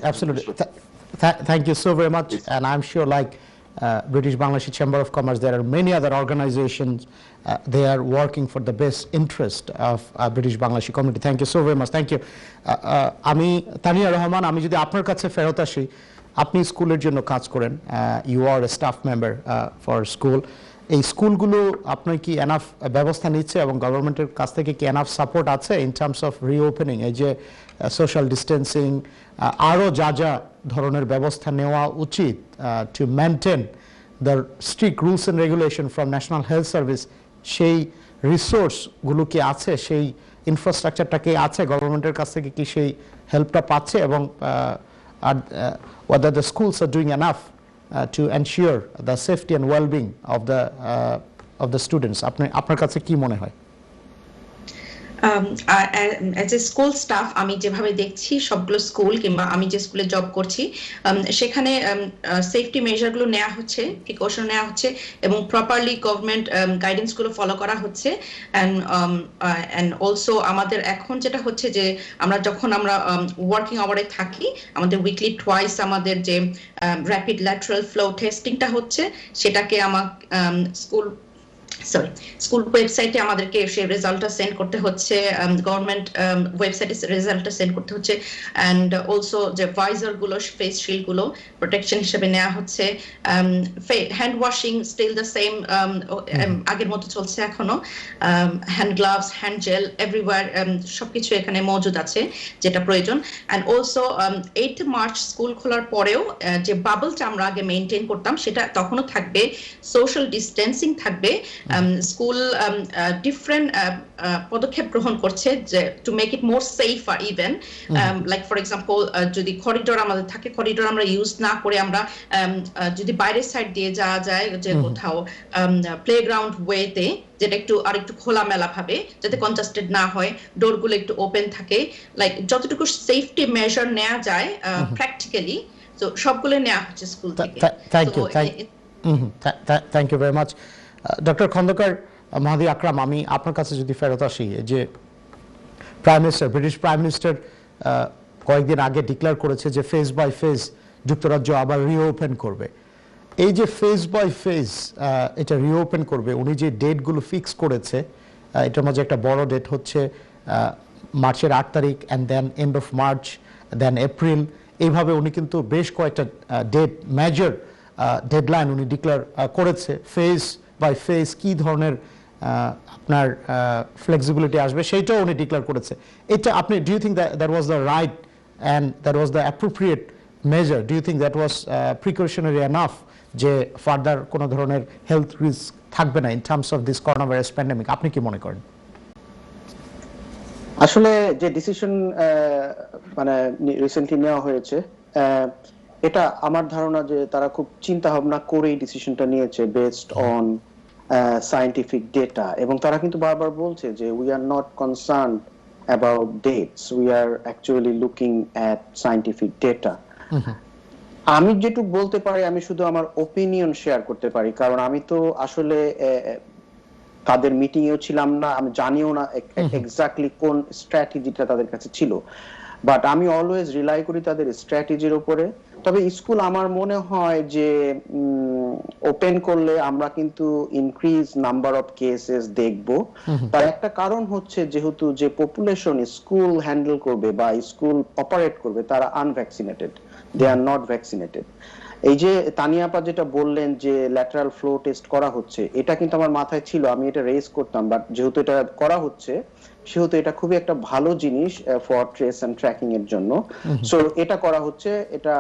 Thank you so very much. And I'm sure, like British Bangladeshi Chamber of Commerce, there are many other organizations. They are working for the best interest of British Bangladeshi community. Thank you so very much. Thank you. আমি তানিয়া রহমান, আমি যদি আপনার কাছে ফেরত আসি, আপনি স্কুলের জন্য কাজ করেন, you are a staff member for school. এই স্কুলগুলো আপনার কি এনাফ ব্যবস্থা নিচ্ছে এবং গভর্নমেন্টের কাছ থেকে কি এনাফ সাপোর্ট আছে ইন টার্মস অফ রিওপেনিং, এই যে সোশ্যাল ডিস্টেন্সিং, আরও যা যা ধরনের ব্যবস্থা নেওয়া উচিত to maintain the strict rules and regulation from national health service, সেই রিসোর্সগুলো কি আছে, সেই ইনফ্রাস্ট্রাকচারটা কি আছে, গভর্নমেন্টের কাছ থেকে কি সেই হেল্পটা পাচ্ছে, এবং whether the schools are doing enough to ensure the safety and well-being of the students? আপনার কাছে কি মনে হয়? অ্যাজ এ স্কুল স্টাফ আমি যেভাবে দেখছি সবগুলো স্কুল কিংবা আমি যে স্কুলে জব করছি সেখানে সেফটি মেজারগুলো নেওয়া হচ্ছে, প্রিকশন নেওয়া হচ্ছে এবং প্রপারলি গভর্নমেন্ট গাইডেন্সগুলো ফলো করা হচ্ছে। অ্যান্ড অলসো আমাদের এখন যেটা হচ্ছে যে যখন আমরা ওয়ার্কিং আওয়ারে থাকি, আমাদের উইকলি টুয়াইস আমাদের যে র্যাপিড ল্যাটারাল ফ্লো টেস্টিংটা হচ্ছে, সেটাকে স্কুল ওয়েবসাইটে আমাদেরকে সেই রেজাল্টটা সেন্ড করতে হচ্ছে, গভর্নমেন্ট ওয়েবসাইটে রেজাল্টটা সেন্ড করতে হচ্ছে। অ্যান্ড অলসো যে ভাইজার গুলো, ফেস শিল্ড গুলো প্রোটেকশন হিসেবে নেওয়া হচ্ছে। Hand washing still the same, আগের মতো চলছে এখনো। Hand gloves, hand gel everywhere, সবকিছু এখানে মজুদ আছে যেটা প্রয়োজন। অ্যান্ড অলসো 8 মার্চ স্কুল খোলার পরেও যে বাবলটা আমরা আগে মেনটেন করতাম সেটা তখনও থাকবে, সোশ্যাল ডিস্টেন্সিং থাকবে। স্কুল ডিফারেন্ট পদক্ষেপ গ্রহণ করছে যে to make it more safer even, like for example যদি করিডোর আমাদের থাকে, করিডোর আমরা ইউজ না করে আমরা যদি বাইরের সাইড দিয়ে যাওয়া যায়, যে কোথাও প্লেগ্রাউন্ড ওয়েতে, যেটা আরেকটু খোলামেলা ভাবে, যাতে কনজাস্টেড না হয়, ডোরগুলো একটু ওপেন থাকে, লাইক যতটুকু সেফটি মেজার নেওয়া যায় প্র্যাকটিক্যালি, তো সবগুলো নেওয়া হচ্ছে স্কুল থেকে। Thank you very much. Doctor Khandakar Mahadi Akram, আমি আপনার কাছে যদি ফেরত আসি, যে ব্রিটিশ প্রাইম মিনিস্টার কয়েকদিন আগে ডিক্লেয়ার করেছে যে ফেজ বাই ফেজ যুক্তরাজ্য আবার রিওপেন করবে। এই যে ফেজ বাই ফেজ এটা রিওপেন করবে, উনি যে ডেটগুলো ফিক্স করেছে, এটার মাঝে একটা বড় ডেট হচ্ছে মার্চের 8 তারিখ, and then end of March, then April, এইভাবে উনি কিন্তু বেশ কয়েকটা ডেট, মেজর ডেডলাইন উনি ডিক্লেয়ার করেছে। ফেজ বাই ফেজ কি ধরনের আপনার ফ্লেক্সিবিলিটি আসবে সেইটাও উনি ডিক্লেয়ার করেছে। এটা আপনি, do you think that was the right and that was the appropriate measure? Do you think that was precautionary enough, যে ফার্দার কোনো ধরনের হেলথ রিস্ক থাকবে না in terms of this coronavirus pandemic? আপনি কি মনে করেন? আসলে যে ডিসিশন মানে রিসেন্টলি নেওয়া হয়েছে, এটা আমার ধারণা যে তারা খুব চিন্তা ভাবনা করেই ডিসিশনটা নিয়েছে, বেসড অন সায়েন্টিফিক ডেটা। এবং তারা কিন্তু বারবার বলছে যে we are not concerned about dates, we are actually looking at scientific data. আমি যেটুকু বলতে পারি, আমি শুধু আমার ওপিনিয়ন শেয়ার করতে পারি, কারণ আমি তো আসলে তাদের মিটিং এও ছিলাম না, আমি জানিও না এক্স্যাক্টলি কোন স্ট্র্যাটেজিটা তাদের কাছে ছিল, বাট আমি অলওয়েজ রিলাই করি তাদের স্ট্র্যাটেজির উপরে। তবে স্কুল আমার মনে হয় যে ওপেন করলে আমরা কিন্তু ইনক্রিজ নাম্বার অফ কেসেস দেখব। তার একটা কারণ হচ্ছে, যেহেতু যে পপুলেশন স্কুল হ্যান্ডেল করবে বা স্কুল অপারেট করবে তারা unvaccinated, they are not vaccinated. এই যে তানিয়াপা যেটা বললেন যে ল্যাটারাল ফ্লো টেস্ট করা হচ্ছে, এটা কিন্তু আমার মাথায় ছিল, আমি এটা রেজ করতাম, বাট যেহেতু এটা করা হচ্ছে সেহেতু এটা খুবই একটা ভালো জিনিস ফর ট্রেস এন্ড ট্র্যাকিং এর জন্য। সো এটা করা হচ্ছে, এটা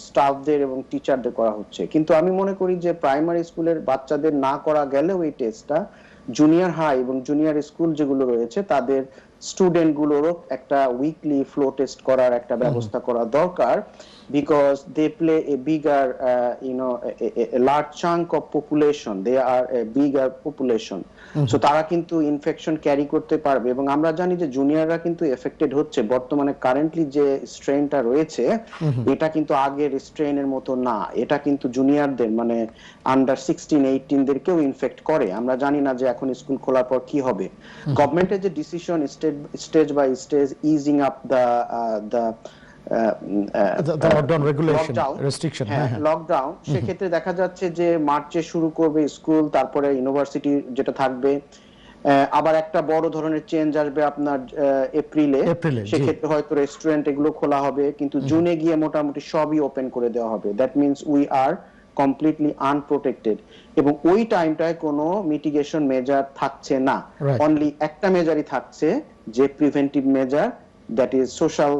স্টাফদের এবং টিচারদের করা হচ্ছে। কিন্তু আমি মনে করি যে প্রাইমারি স্কুলের বাচ্চাদের না করা গেলেও এই টেস্টটা জুনিয়র হাই এবং জুনিয়র স্কুল যেগুলো রয়েছে তাদের স্টুডেন্ট গুলোরও একটা উইকলি ফ্লো টেস্ট করার একটা ব্যবস্থা করা দরকার, because they play a bigger a large chunk of population, they are a bigger population, so তারা কিন্তু ইনফেকশন ক্যারি করতে পারবে। এবং আমরা জানি যে জুনিয়ররা কিন্তু এফেক্টেড হচ্ছে, বর্তমানে কারেন্টলি যে স্ট্রেনটা রয়েছে এটা কিন্তু আগের স্ট্রেনের মতো না, এটা কিন্তু জুনিয়রদের মানে আন্ডার 16-18 দেরকেও ইনফেক্ট করে। আমরা জানি না যে এখন স্কুল খোলার পর কি হবে। গভর্নমেন্টের যে decision stage by stage easing up lockdown regulation restriction lockdown, সেক্ষেত্রে দেখা যাচ্ছে যে মার্চে শুরু করবে স্কুল, তারপরে ইউনিভার্সিটি যেটা থাকবে, আবার একটা বড় ধরনের চেঞ্জ আসবে আপনার এপ্রিলে, সেক্ষেত্রে হয়তো রেস্টুরেন্ট এগুলো খোলা হবে, কিন্তু জুনে গিয়ে মোটামুটি সবই ওপেন করে দেওয়া হবে। That means we are completely unprotected, এবং ওই টাইমটায় কোনো মিটিগেশন মেজার থাকছে না, অনলি একটা মেজারই থাকছে, যে preventive measure, that is social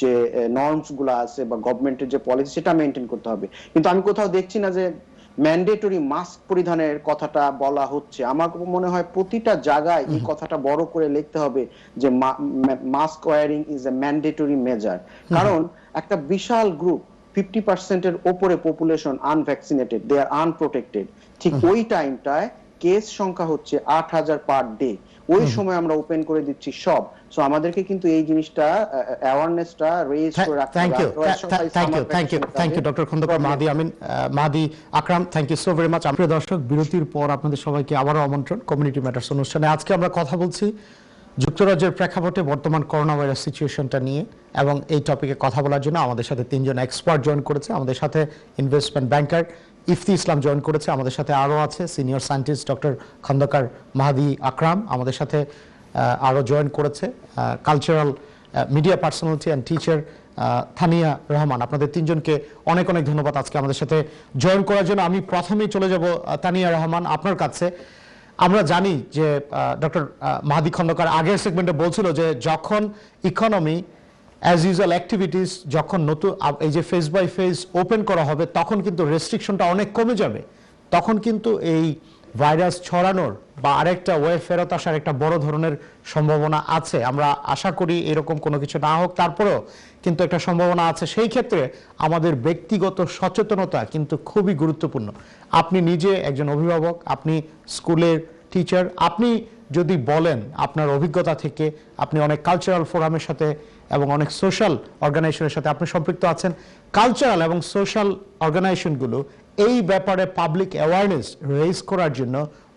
যে নর্মস গুলো আছে বা গভর্নমেন্টের যে পলিসি সেটা মেনটেন করতে হবে। কিন্তু আমি কোথাও দেখছি না যে ম্যান্ডেটরি মাস্ক পরিধানের কথাটা বলা হচ্ছে। আমার মনে হয় প্রতিটা জায়গায় এই কথাটা বড় করে লিখতে হবে যে mask wearing is a mandatory measure, কারণ একটা বিশাল গ্রুপ 50% এর উপরে population unvaccinated, they are unprotected. ঠিক ওই টাইমটায় কেস সংখ্যা হচ্ছে 8000 পার ডে, ওই সময় আমরা ওপেন করে দিচ্ছি সব। সো আমাদেরকে কিন্তু এই জিনিসটা অ্যাওয়ারনেসটা রেইজ করে রাখতে হবে। Thank you doctor Khandakar Mahadi Amin, Mahadi Akram, thank you so very much. প্রিয় দর্শক, বিরতির পর আপনাদের সবাইকে আবারও আমন্ত্রণ কমিউনিটি ম্যাটার্স অনুষ্ঠানে। আজকে আমরা কথা বলছি যুক্তরাজ্যের প্রেক্ষাপটে বর্তমান করোনা ভাইরাস সিচুয়েশনটা নিয়ে, এবং এই টপিকে কথা বলার জন্য আমাদের সাথে 3 জন এক্সপার্ট জয়েন করেছে। আমাদের সাথে ইনভেস্টমেন্ট ব্যাংকার ইফতি ইসলাম জয়েন করেছে, আমাদের সাথে আরও আছে senior scientist doctor Khandakar Mahadi আকরাম, আমাদের সাথে আরও জয়েন করেছে cultural media personality and teacher Tania Rahman. আপনাদের 3 জনকে অনেক অনেক ধন্যবাদ আজকে আমাদের সাথে জয়েন করার জন্য। আমি প্রথমেই চলে যাব তানিয়া রহমান আপনার কাছে। আমরা জানি যে ডক্টর মাহাদি খন্দকার আগের সেগমেন্টে বলছিল যে যখন ইকোনমি অ্যাজ ইউজুয়াল অ্যাক্টিভিটিস যখন নতুন এই যে ফেজ বাই ফেজ ওপেন করা হবে, তখন কিন্তু রেস্ট্রিকশনটা অনেক কমে যাবে, তখন কিন্তু এই ভাইরাস ছড়ানোর বা আরেকটা ওয়ে ফেরত আসার একটা বড় ধরনের সম্ভাবনা আছে। আমরা আশা করি এরকম কোনো কিছু না হোক, তারপরেও কিন্তু একটা সম্ভাবনা আছে। সেই ক্ষেত্রে আমাদের ব্যক্তিগত সচেতনতা কিন্তু খুবই গুরুত্বপূর্ণ। আপনি নিজে একজন অভিভাবক, আপনি স্কুলের টিচার, আপনি যদি বলেন আপনার অভিজ্ঞতা থেকে, আপনি অনেক কালচারাল ফোরামের সাথে এবং অনেক সোশ্যাল অর্গানাইজেশনের সাথে আপনি সম্পৃক্ত আছেন, কালচারাল এবং সোশ্যাল অর্গানাইজেশনগুলো এই ব্যাপারে পাবলিক অ্যাওয়ারনেস রেইজ করার জন্য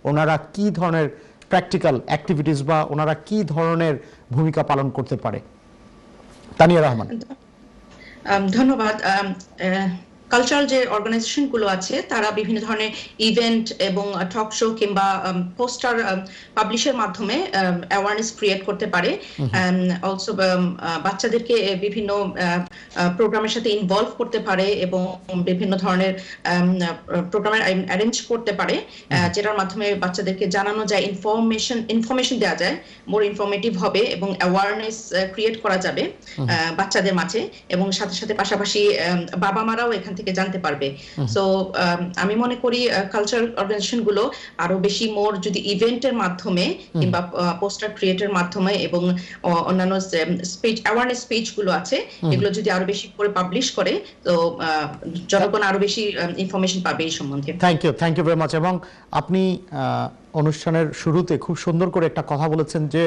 ওনারা কি ধরনের প্র্যাকটিক্যাল অ্যাক্টিভিটিস বা ওনারা কি ধরনের ভূমিকা পালন করতে পারে? তানিয়া রহমান। ধন্যবাদ। কালচারাল যে অর্গানাইজেশন গুলো আছে তারা বিভিন্ন ধরনের ইভেন্ট এবং টক শো কিংবা পোস্টার পাবলিশের মাধ্যমে অ্যাওয়ারনেস ক্রিয়েট করতে পারে। অলসো বাচ্চাদেরকে বিভিন্ন প্রোগ্রামের সাথে ইনভলভ করতে পারে এবং বিভিন্ন ধরনের প্রোগ্রামের অ্যারেঞ্জ করতে পারে, যেটার মাধ্যমে বাচ্চাদেরকে জানানো যায়, ইনফরমেশন দেওয়া যায়, মোর ইনফরমেটিভ হবে এবং অ্যাওয়ারনেস ক্রিয়েট করা যাবে বাচ্চাদের মাঝে, এবং সাথে সাথে পাশাপাশি বাবা মারাও এখান থেকে জানতে পারবে। সো আমি মনে করি কালচারাল অর্গানাইজেশন গুলো আরো বেশি মোর যদি ইভেন্টের মাধ্যমে কিংবা পোস্টার ক্রিয়েটের মাধ্যমে এবং অন্যান্য স্পিচ অ্যাওয়ারনেস স্পিচ গুলো আছে এগুলো যদি আরো বেশি করে পাবলিশ করে, তো জনগণ আরো বেশি ইনফরমেশন পাবে এই সম্বন্ধে। Thank you very much. এবং আপনি অনুষ্ঠানের শুরুতে খুব সুন্দর করে একটা কথা বলেছেন যে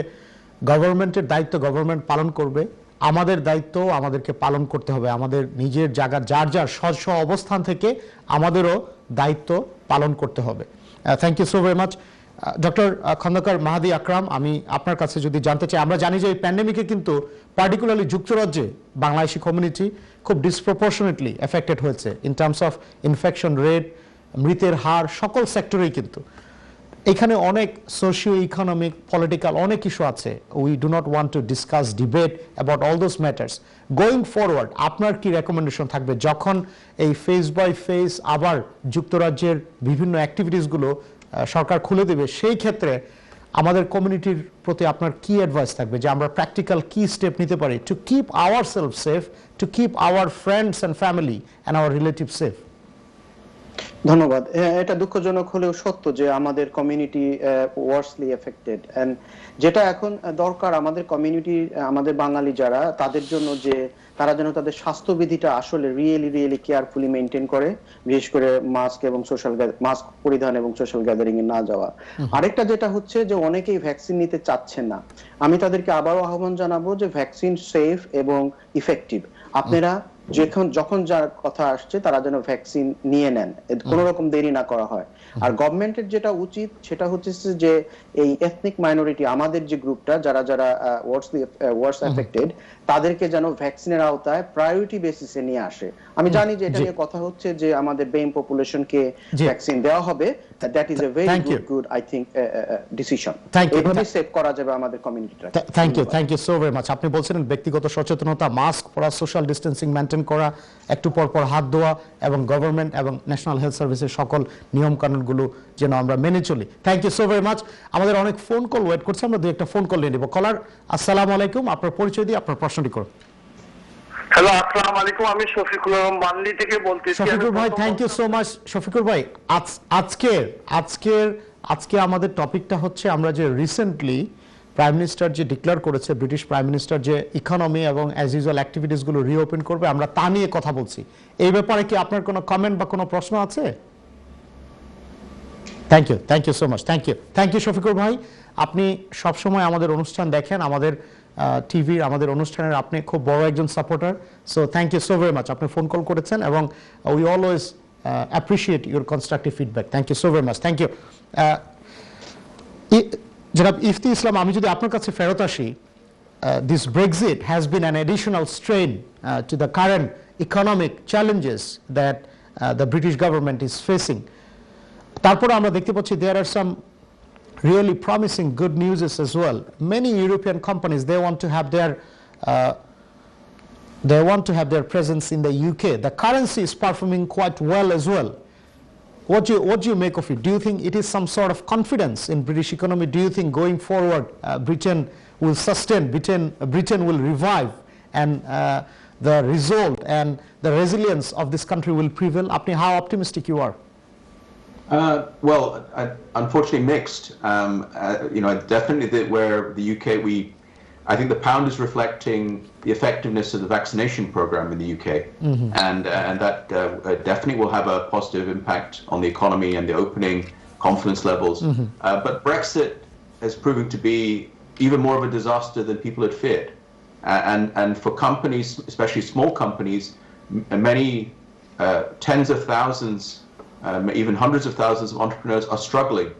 গভর্নমেন্টের দায়িত্ব গভর্নমেন্ট পালন করবে, আমাদের দায়িত্ব আমাদেরকে পালন করতে হবে, আমাদের নিজের জায়গা যার যার স্ব অবস্থান থেকে আমাদেরও দায়িত্ব পালন করতে হবে। Thank you so very much. Doctor Khandakar Mahadi Akram, আমি আপনার কাছে যদি জানতে চাই, আমরা জানি যে এই প্যান্ডেমিকে কিন্তু পার্টিকুলারলি যুক্তরাজ্যে বাংলাদেশি কমিউনিটি খুব ডিসপ্রপোর্শনেটলি এফেক্টেড হয়েছে in terms of infection rate, মৃতের হার, সকল সেক্টরেই কিন্তু এখানে অনেক সোশিও ইকোনমিক পলিটিক্যাল অনেক ইস্যু আছে। We do not want to discuss debate about all those matters. Going forward আপনার কি রেকমেন্ডেশন থাকবে যখন এই ফেজ বাই ফেজ আবার যুক্তরাজ্যের বিভিন্ন অ্যাক্টিভিটিসগুলো সরকার খুলে দেবে, সেই ক্ষেত্রে আমাদের কমিউনিটির প্রতি আপনার কি অ্যাডভাইস থাকবে যে আমরা প্র্যাকটিক্যাল কি স্টেপ নিতে পারি to keep our self safe, to keep our friends and family and our relative safe? ধন্যবাদ। এটা দুঃখজনক হলেও সত্য যে আমাদের কমিউনিটি ওয়ার্সলি এফেক্টেড, এন্ড যেটা এখন দরকার আমাদের কমিউনিটি, আমাদের বাঙালি যারা, তাদের জন্য যে তারা যেন তাদের স্বাস্থ্যবিধিটা আসলে রিয়েলি কেয়ারফুলি মেনটেন করে, বিশেষ করে মাস্ক এবং মাস্ক পরিধান এবং সোশ্যাল গ্যাদারিং এ না যাওয়া। আরেকটা যেটা হচ্ছে যে অনেকেই ভ্যাকসিন নিতে চাচ্ছেন না, আমি তাদেরকে আবারও আহ্বান জানাবো যে ভ্যাকসিন সেফ এবং ইফেক্টিভ। আপনারা যখন যার কথা আসছে তারা যেন ভ্যাকসিন নিয়ে নেন, কোনো রকম দেরি না করা হয়। আর গভর্নমেন্টের যেটা উচিত সেটা হচ্ছে যে এই এথনিক মাইনরিটি, আমাদের যে গ্রুপটা যারা যারা ওয়ার্স এফেক্টেড, তাদেরকে যেন ভ্যাকসিনের আওতায় প্রায়োরিটি বেসিসে নিয়ে আসে। আমি জানি যে এটা নিয়ে কথা হচ্ছে যে আমাদের বেইম পপুলেশনকে ভ্যাকসিন দেওয়া হবে, that is a very good I think decision. এইভাবে সেভ করা যাবে আমাদের কমিউনিটিটা। Thank you so very much. আপনি বলছিলেন ব্যক্তিগত সচেতনতা, মাস্ক পরা, সোশ্যাল ডিস্টেন্সিং মেনটেন করা, একটু পর পর হাত ধোয়া এবং গভর্নমেন্ট এবং ন্যাশনাল হেলথ সার্ভিসের সকল নিয়ম কানুনগুলো যেন আমরা মেনে চলি। Thank you so very much. আমাদের অনেক ফোন কল ওয়েট করছে, আমরা দুই একটা ফোন কল নিয়ে নিব। কলার, আসসালামু আলাইকুম, আপনার পরিচয় দিয়ে আপনার প্রশ্নটি করুন। হ্যালো, আসসালামু আলাইকুম, আমি শফিকুল রহমান বান্দি থেকে বলতেছি। শফিকুল ভাই, thank you so much. Shafiqul ভাই, আজকে আমাদের টপিকটা হচ্ছে আমরা যে রিসেন্টলি প্রাইম মিনিস্টার যে ডিক্লেয়ার করেছে, ব্রিটিশ প্রাইম মিনিস্টার যে ইকোনমি এবং অ্যাজ ইউজুয়াল অ্যাক্টিভিটিসগুলো রিওপেন করবে, আমরা তা নিয়ে কথা বলছি। এই ব্যাপারে কি আপনার কোনো কমেন্ট বা কোনো প্রশ্ন আছে? Thank you so much. Thank you Shafiqul ভাই। আপনি সবসময় আমাদের অনুষ্ঠান দেখেন, আমাদের টিভির আমাদের অনুষ্ঠানের আপনি খুব বড় একজন supporter. So thank you so very much. আপনি ফোন কল করেছেন এবং we always appreciate your constructive feedback. Thank you so very much. Thank you জনাব ইফতি ইসলাম। আমি যদি আপনার কাছে ফেরত আসি, this Brexit has been an additional strain to the current economic challenges that the British government is facing. তারপরে আমরা দেখতে পাচ্ছি there are some really promising good news as well. Many European companies, they want to have their presence in the UK. The currency is performing quite well as well. What do you make of it? Do you think it is some sort of confidence in British economy? Do you think going forward Britain will sustain, Britain will revive, and the result and the resilience of this country will prevail? How optimistic you are? Well, unfortunately mixed. Definitely where the UK, I think the pound is reflecting the effectiveness of the vaccination program in the UK, and that definitely will have a positive impact on the economy and the opening confidence levels. But Brexit is proving to be even more of a disaster than people had feared, and for companies, especially small companies, many tens of thousands, even hundreds of thousands of entrepreneurs are struggling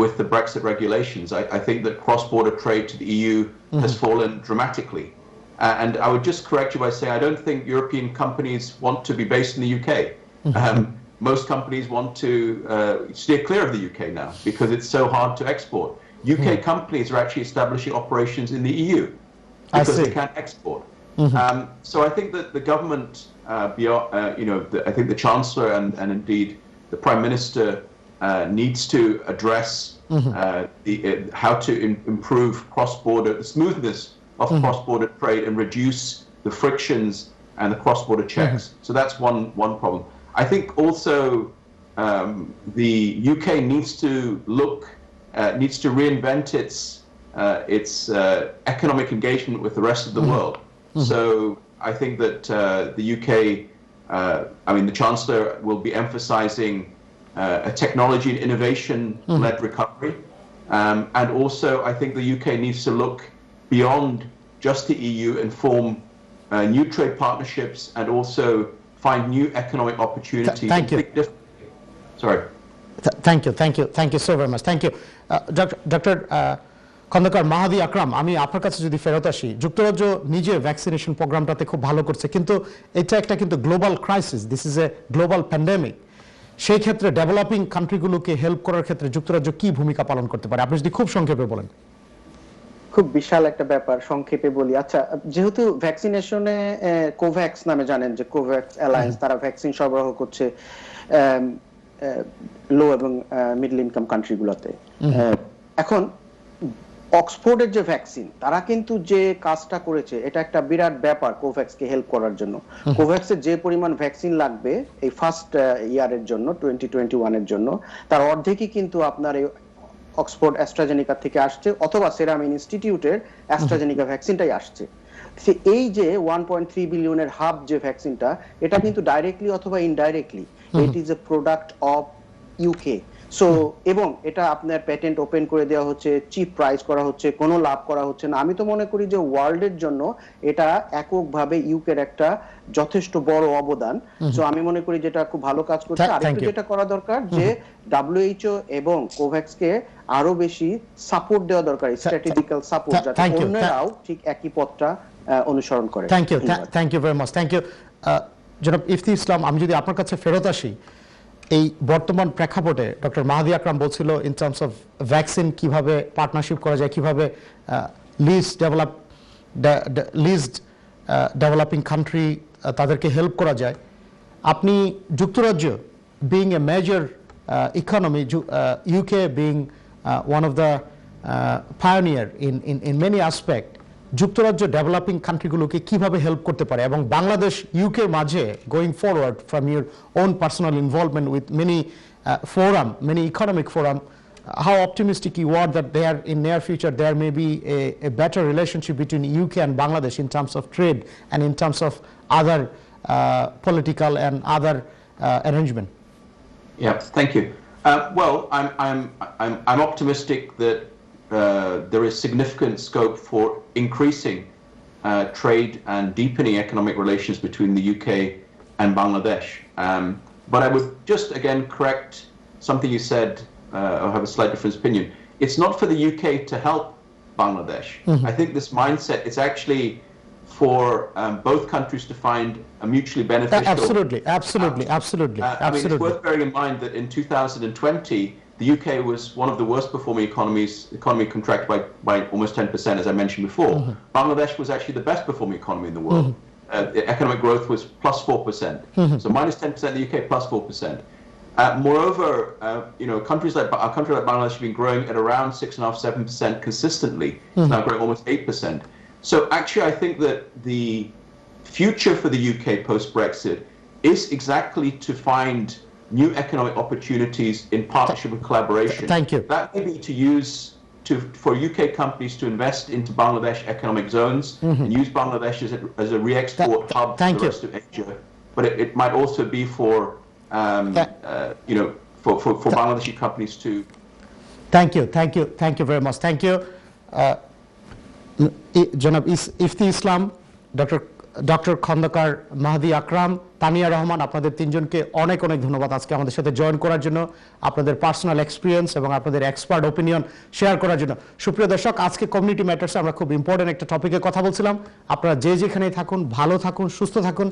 with the Brexit regulations. I think that cross-border trade to the EU has fallen dramatically. And I would just correct you by saying I don't think European companies want to be based in the UK. Most companies want to steer clear of the UK now because it's so hard to export. UK companies are actually establishing operations in the EU because they can't export. So I think that the government, I think the Chancellor and indeed the Prime Minister needs to address how to improve the smoothness of cross-border trade and reduce the frictions and the cross-border checks. So that's one problem. I think also the UK needs to reinvent its economic engagement with the rest of the world. So I think that the UK, the Chancellor will be emphasizing a technology and innovation-led recovery. And also, I think the UK needs to look beyond just the EU and form new trade partnerships and also find new economic opportunities. Thank you. Sorry. Thank you so very much. Thank you. Dr. Khandakar Mahadi Akram, আমি আপনার কাছে যদি ফেরত আসি, যুক্তরাজ্য নিজে vaccination প্রোগ্রামটাতে খুব ভালো করছে, কিন্তু এটা একটা কিন্তু global crisis, this is a global pandemic. সেই ক্ষেত্রে ডেভেলপিং কান্ট্রিগুলোকে হেল্প করার ক্ষেত্রে যুক্তরাজ্য কি ভূমিকা পালন করতে পারে, আপনি যদি খুব সংক্ষেপে বলেন। খুব বিশাল একটা ব্যাপার, সংক্ষেপে বলি। আচ্ছা, যেহেতু ভ্যাকসিনেশনে কোভ্যাক্স নামে জানেন যে কোভ্যাক্স অ্যালায়েন্স, তারা ভ্যাকসিন সরবরাহ করছে লো এবং মিডল ইনকাম কান্ট্রিগুলোতে। এখন অক্সফোর্ডের যে ভ্যাকসিন, তারা কিন্তু যে কাজটা করেছে এটা একটা বিরাট ব্যাপার কোভ্যাক্সকে হেল্প করার জন্য। কোভ্যাক্সের যে পরিমাণ ভ্যাকসিন লাগবে এই ফার্স্ট ইয়ারের জন্য 2021 এর জন্য, তার অর্ধেকই কিন্তু আপনার এই অক্সফোর্ড অ্যাস্ট্রাজেনিকা থেকে আসছে, অথবা সেরাম ইনস্টিটিউটের অ্যাস্ট্রাজেনিকা ভ্যাকসিনটাই আসছে। এই যে 1.3 বিলিয়নের হাব যে ভ্যাকসিনটা, এটা কিন্তু ডাইরেক্টলি অথবা indirectly it is a product of UK. So এবং এটা আপনার প্যাটেন্ট ওপেন করে দেওয়া হচ্ছে, চিপ প্রাইস করা হচ্ছে, কোনো লাভ করা হচ্ছে না। আমি তো মনে করি যে ওয়ার্ল্ডের জন্য এটা এককভাবে ইউকের একটা যথেষ্ট বড় অবদান। সো আমি মনে করি যেটা খুব ভালো কাজ করছে। Thank আরেকটু you. যেটা করা দরকার যে WHO এবং কোভ্যাক্সকে আরো বেশি সাপোর্ট দেওয়া দরকার, স্ট্র্যাটেজিক্যাল সাপোর্ট, যাতে Thank you. অন্যরাও ঠিক একই পথটা অনুসরণ করে। থ্যাংক ইউ, ধন্যবাদ। Thank you very much, thank you. জনাব ইফতি ইসলাম, আমি যদি আপনার কাছে ফেরত আসি, এই বর্তমান প্রেক্ষাপটে ডক্টর মাহাদি আকরাম বলছিল ইন টার্মস অফ ভ্যাকসিন কিভাবে পার্টনারশিপ করা যায়, কিভাবে লিস্ট ডেভেলপিং কান্ট্রি তাদেরকে হেল্প করা যায়। আপনি যুক্তরাজ্য being a major economy, UK being one of the pioneer in many aspect, যুক্তরাজ্য ডেভেলপিং কান্ট্রিগুলোকে কিভাবে হেল্প করতে পারে, এবং বাংলাদেশ ইউকের মাঝে going forward from your own personal involvement with many forum, many economic forum, how optimistic you are that there in near future there may be a better relationship between UK and Bangladesh in terms of trade and in terms of other political and other arrangement? Yeah, thank you. Well, I'm optimistic that there is significant scope for increasing trade and deepening economic relations between the UK and Bangladesh. But I would just again correct something you said, or have a slight different opinion. It's not for the UK to help Bangladesh. I think this mindset is actually for both countries to find a mutually beneficial. Absolutely, absolutely, absolutely, I mean, it's worth bearing in mind that in 2020, the UK was one of the worst performing economies. Economy contracted by almost 10%, as I mentioned before. Bangladesh was actually the best performing economy in the world. The economic growth was plus 4%. So minus 10% the UK, plus 4%. Moreover, a country like Bangladesh has been growing at around 6.5%, 7% consistently. It's now growing almost 8%. So actually, I think that the future for the UK post-Brexit is exactly to find new economic opportunities in partnership and collaboration. Thank you. That may be for UK companies to invest into Bangladesh economic zones and use Bangladesh as a re-export hub to the rest of Asia. But it might also be for Bangladeshi companies to. Thank you very much. Thank you. জনাব ইফতি ইসলাম, doctor Khandakar Mahadi আকরাম, তানিয়া রহমান, আপনাদের তিনজনকে অনেক অনেক ধন্যবাদ আজকে আমাদের সাথে join করার জন্য, আপনাদের পার্সোনাল এক্সপিরিয়েন্স এবং আপনাদের এক্সপার্ট ওপিনিয়ন শেয়ার করার জন্য। সুপ্রিয় দর্শক, আজকে কমিউনিটি ম্যাটার্সে আমরা খুব ইম্পর্টেন্ট একটা টপিকে কথা বলছিলাম। আপনারা যে যেখানেই থাকুন, ভালো থাকুন, সুস্থ থাকুন।